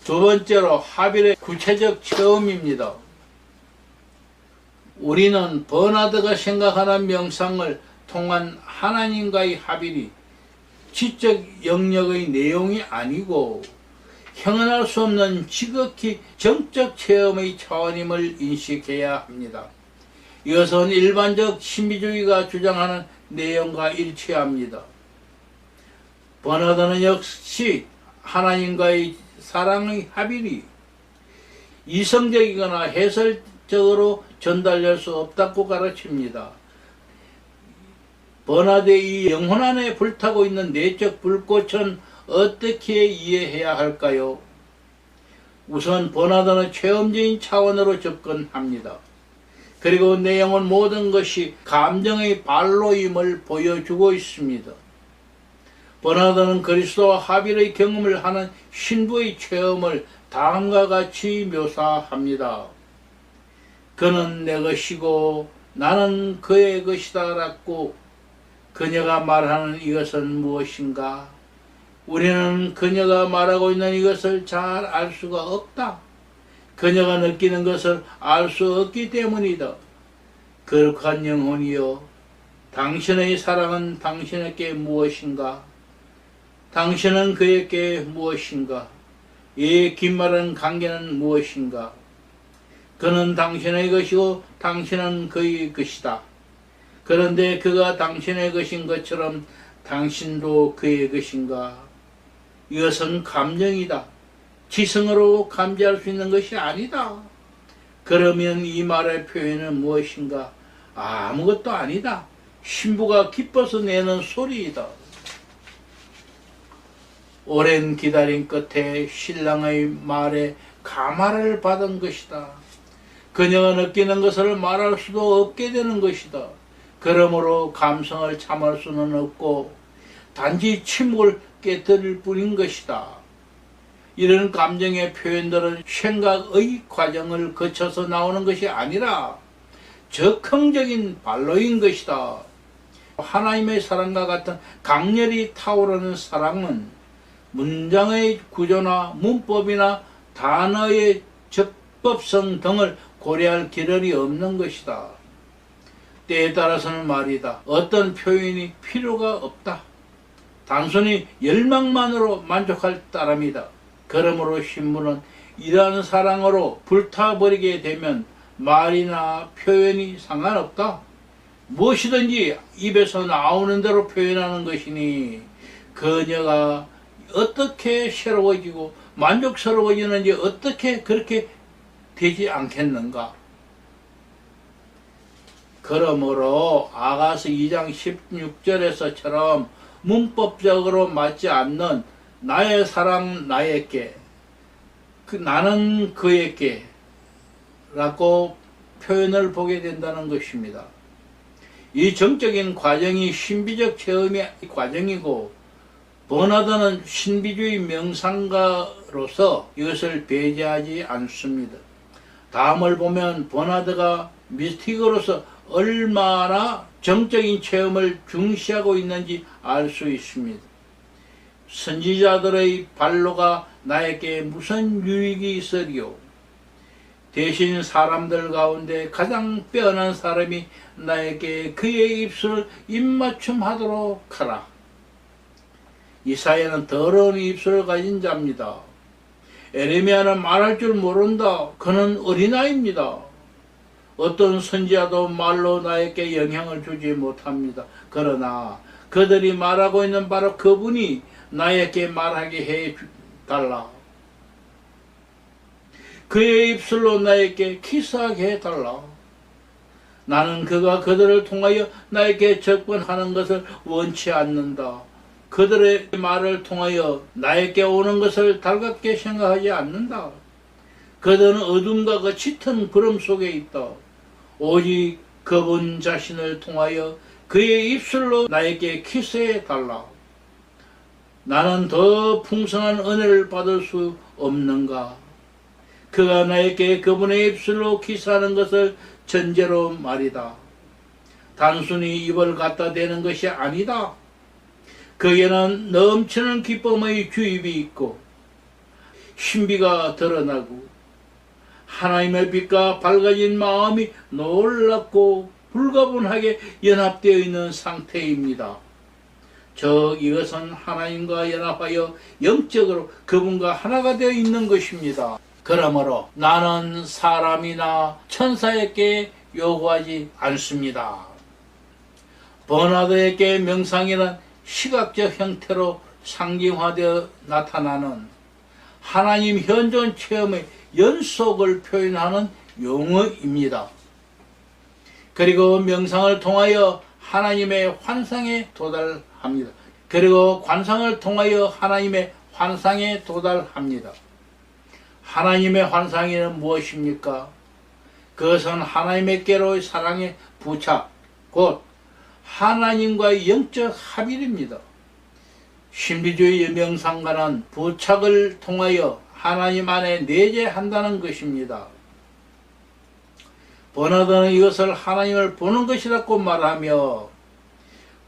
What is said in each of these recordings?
두 번째로 하빌의 구체적 체험입니다. 우리는 버나드가 생각하는 명상을 통한 하나님과의 합일이 지적 영역의 내용이 아니고 형언할 수 없는 지극히 정적 체험의 차원임을 인식해야 합니다. 이것은 일반적 신비주의가 주장하는 내용과 일치합니다. 버나드는 역시 하나님과의 사랑의 합일이 이성적이거나 해설적으로 전달될 수 없다고 가르칩니다. 버나드의 이 영혼 안에 불타고 있는 내적 불꽃은 어떻게 이해해야 할까요? 우선 버나드는 체험적인 차원으로 접근합니다. 그리고 내용은 모든 것이 감정의 발로임을 보여주고 있습니다. 버나드는 그리스도와 합일의 경험을 하는 신부의 체험을 다음과 같이 묘사합니다. 그는 내 것이고 나는 그의 것이다 라고 그녀가 말하는 이것은 무엇인가? 우리는 그녀가 말하고 있는 이것을 잘 알 수가 없다. 그녀가 느끼는 것을 알 수 없기 때문이다. 거룩한 영혼이여, 당신의 사랑은 당신에게 무엇인가? 당신은 그에게 무엇인가? 이 긴말한 관계는 무엇인가? 그는 당신의 것이고 당신은 그의 것이다. 그런데 그가 당신의 것인 것처럼 당신도 그의 것인가? 이것은 감정이다. 지성으로 감지할 수 있는 것이 아니다. 그러면 이 말의 표현은 무엇인가? 아무것도 아니다. 신부가 기뻐서 내는 소리이다. 오랜 기다림 끝에 신랑의 말에 감화를 받은 것이다. 그녀가 느끼는 것을 말할 수도 없게 되는 것이다. 그러므로 감성을 참을 수는 없고 단지 침묵을 깨뜨릴 뿐인 것이다. 이런 감정의 표현들은 생각의 과정을 거쳐서 나오는 것이 아니라 적흥적인 발로인 것이다. 하나님의 사랑과 같은 강렬히 타오르는 사랑은 문장의 구조나 문법이나 단어의 적법성 등을 고려할 길이 없는 것이다. 때에 따라서는 말이다. 어떤 표현이 필요가 없다. 단순히 열망만으로 만족할 따름이다. 그러므로 신부는 이러한 사랑으로 불타버리게 되면 말이나 표현이 상관없다. 무엇이든지 입에서 나오는 대로 표현하는 것이니 그녀가 어떻게 새로워지고 만족스러워지는지 어떻게 그렇게 되지 않겠는가? 그러므로 아가서 2장 16절에서처럼 문법적으로 맞지 않는 나의 사랑 나에게, 나는 그에게 라고 표현을 보게 된다는 것입니다. 이 정적인 과정이 신비적 체험의 과정이고 버나드는 신비주의 명상가로서 이것을 배제하지 않습니다. 다음을 보면 버나드가 미스틱으로서 얼마나 정적인 체험을 중시하고 있는지 알 수 있습니다. 선지자들의 발로가 나에게 무슨 유익이 있으리요? 대신 사람들 가운데 가장 빼어난 사람이 나에게 그의 입술을 입맞춤하도록 하라. 이사야는 더러운 입술을 가진 자입니다. 에레미야는 말할 줄 모른다. 그는 어린아이입니다. 어떤 선지자도 말로 나에게 영향을 주지 못합니다. 그러나 그들이 말하고 있는 바로 그분이 나에게 말하게 해달라. 그의 입술로 나에게 키스하게 해달라. 나는 그가 그들을 통하여 나에게 접근하는 것을 원치 않는다. 그들의 말을 통하여 나에게 오는 것을 달갑게 생각하지 않는다. 그들은 어둠과 그 짙은 구름 속에 있다. 오직 그분 자신을 통하여 그의 입술로 나에게 키스해 달라. 나는 더 풍성한 은혜를 받을 수 없는가? 그가 나에게 그분의 입술로 키스하는 것을 전제로 말이다. 단순히 입을 갖다 대는 것이 아니다. 거기에는 넘치는 기쁨의 주입이 있고 신비가 드러나고 하나님의 빛과 밝아진 마음이 놀랍고 불가분하게 연합되어 있는 상태입니다. 즉 이것은 하나님과 연합하여 영적으로 그분과 하나가 되어 있는 것입니다. 그러므로 나는 사람이나 천사에게 요구하지 않습니다. 버나드에게 명상이란 시각적 형태로 상징화되어 나타나는 하나님 현존 체험의 연속을 표현하는 용어입니다. 그리고 명상을 통하여 하나님의 환상에 도달합니다. 그리고 관상을 통하여 하나님의 환상에 도달합니다. 하나님의 환상에는 무엇입니까? 그것은 하나님께로의 사랑의 부착, 곧 하나님과의 영적 합일입니다. 신비주의 명상가는 부착을 통하여 하나님 안에 내재한다는 것입니다. 버나드는 이것을 하나님을 보는 것이라고 말하며,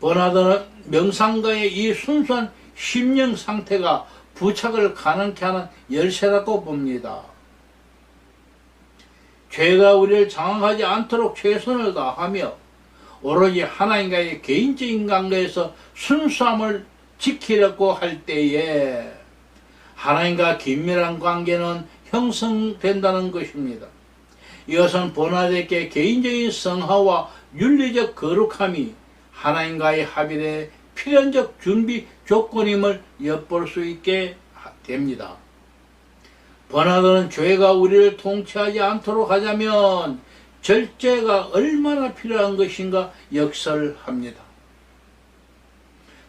버나드는 명상가의 이 순수한 심령 상태가 부착을 가능케 하는 열쇠라고 봅니다. 죄가 우리를 장악하지 않도록 최선을 다하며 오로지 하나님과의 개인적인 관계에서 순수함을 지키려고 할 때에 하나님과 긴밀한 관계는 형성된다는 것입니다. 이것은 버나드에게 개인적인 성화와 윤리적 거룩함이 하나님과의 합일의 필연적 준비 조건임을 엿볼 수 있게 됩니다. 버나드는 죄가 우리를 통치하지 않도록 하자면 절제가 얼마나 필요한 것인가 역설합니다.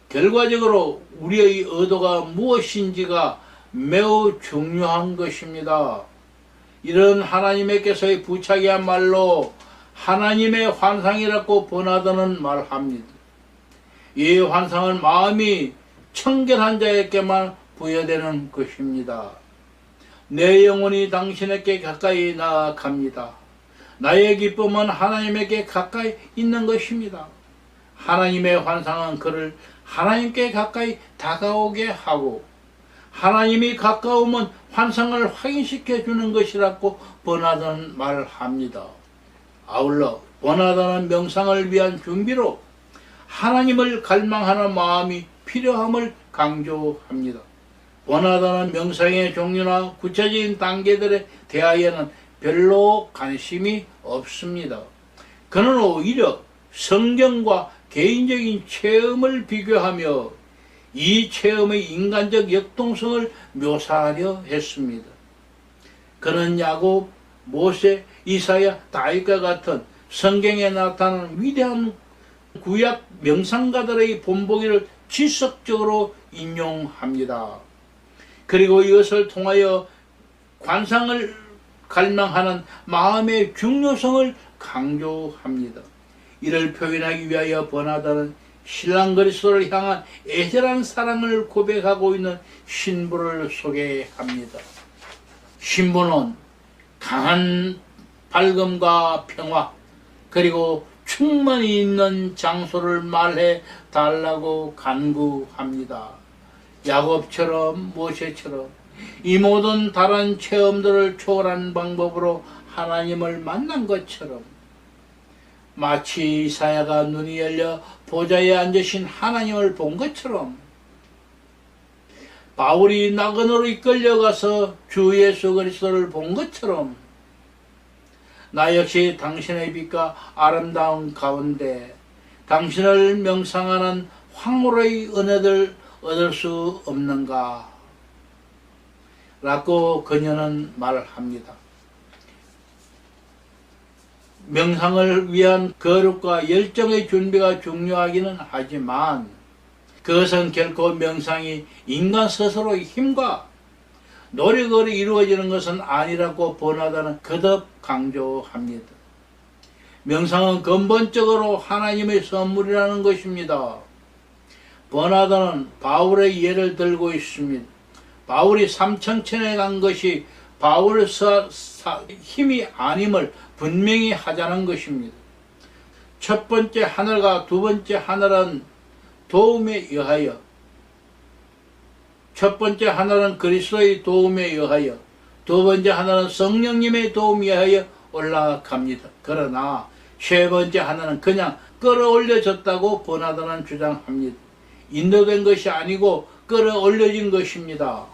결과적으로 우리의 의도가 무엇인지가 매우 중요한 것입니다. 이런 하나님께서의 부착이야말로 하나님의 환상이라고 버나드는 말합니다. 이 환상은 마음이 청결한 자에게만 부여되는 것입니다. 내 영혼이 당신에게 가까이 나아갑니다. 나의 기쁨은 하나님에게 가까이 있는 것입니다. 하나님의 환상은 그를 하나님께 가까이 다가오게 하고 하나님이 가까우면 환상을 확인시켜 주는 것이라고 버나드는 말합니다. 아울러 버나드는 명상을 위한 준비로 하나님을 갈망하는 마음이 필요함을 강조합니다. 버나드는 명상의 종류나 구체적인 단계들에 대하여는 별로 관심이 없습니다. 그는 오히려 성경과 개인적인 체험을 비교하며 이 체험의 인간적 역동성을 묘사하려 했습니다. 그는 야곱, 모세, 이사야, 다윗과 같은 성경에 나타나는 위대한 구약 명상가들의 본보기를 지속적으로 인용합니다. 그리고 이것을 통하여 관상을 갈망하는 마음의 중요성을 강조합니다. 이를 표현하기 위하여 버나드는 신랑 그리스도를 향한 애절한 사랑을 고백하고 있는 신부를 소개합니다. 신부는 강한 밝음과 평화 그리고 충만히 있는 장소를 말해 달라고 간구합니다. 야곱처럼 모세처럼 이 모든 다른 체험들을 초월한 방법으로 하나님을 만난 것처럼 마치 이사야가 눈이 열려 보좌에 앉으신 하나님을 본 것처럼 바울이 나그네로 이끌려가서 주 예수 그리스도를 본 것처럼 나 역시 당신의 빛과 아름다운 가운데 당신을 명상하는 황홀의 은혜를 얻을 수 없는가? 라고 그녀는 말합니다. 명상을 위한 거룩과 열정의 준비가 중요하기는 하지만 그것은 결코 명상이 인간 스스로의 힘과 노력으로 이루어지는 것은 아니라고 버나드는 거듭 강조합니다. 명상은 근본적으로 하나님의 선물이라는 것입니다. 버나드는 바울의 예를 들고 있습니다. 바울이 삼천천에 간 것이 바울의 힘이 아님을 분명히 하자는 것입니다. 첫 번째 하늘과 두 번째 하늘은 도움에 의하여 첫 번째 하늘은 그리스도의 도움에 의하여, 두 번째 하늘은 성령님의 도움에 의하여 올라갑니다. 그러나 세 번째 하늘은 그냥 끌어올려졌다고 버나드는 주장합니다. 인도된 것이 아니고 끌어올려진 것입니다.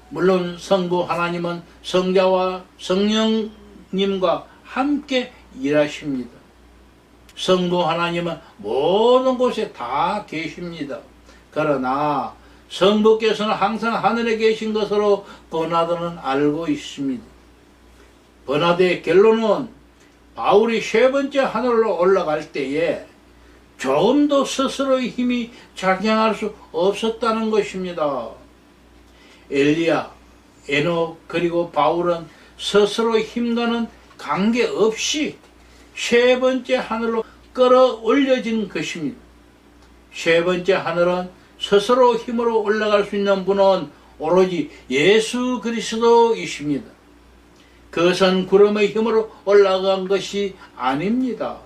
물론 성부 하나님은 성자와 성령님과 함께 일하십니다. 성부 하나님은 모든 곳에 다 계십니다. 그러나 성부께서는 항상 하늘에 계신 것으로 버나드는 알고 있습니다. 버나드의 결론은 바울이 세 번째 하늘로 올라갈 때에 조금도 스스로의 힘이 작용할 수 없었다는 것입니다. 엘리야, 에녹 그리고 바울은 스스로의 힘과는 관계없이 세 번째 하늘로 끌어올려진 것입니다. 세 번째 하늘은 스스로 힘으로 올라갈 수 있는 분은 오로지 예수 그리스도이십니다. 그것은 구름의 힘으로 올라간 것이 아닙니다.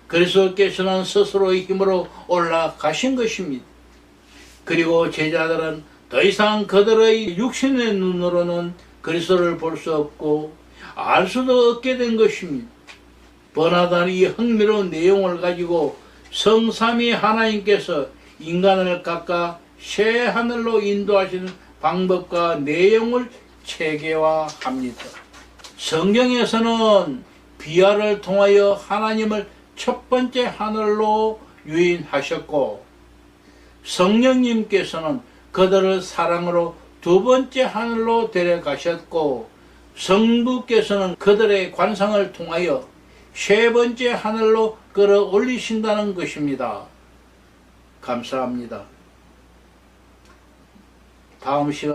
그리스도께서는 스스로의 힘으로 올라가신 것입니다. 그리고 제자들은 더 이상 그들의 육신의 눈으로는 그리스도를 볼 수 없고 알 수도 없게 된 것입니다. 버나드는 이 흥미로운 내용을 가지고 성삼위 하나님께서 인간을 각각 새 하늘로 인도하시는 방법과 내용을 체계화합니다. 성경에서는 비아를 통하여 하나님을 첫 번째 하늘로 유인하셨고, 성령님께서는 그들을 사랑으로 두 번째 하늘로 데려가셨고, 성부께서는 그들의 관상을 통하여 세 번째 하늘로 끌어올리신다는 것입니다. 감사합니다. 다음 시간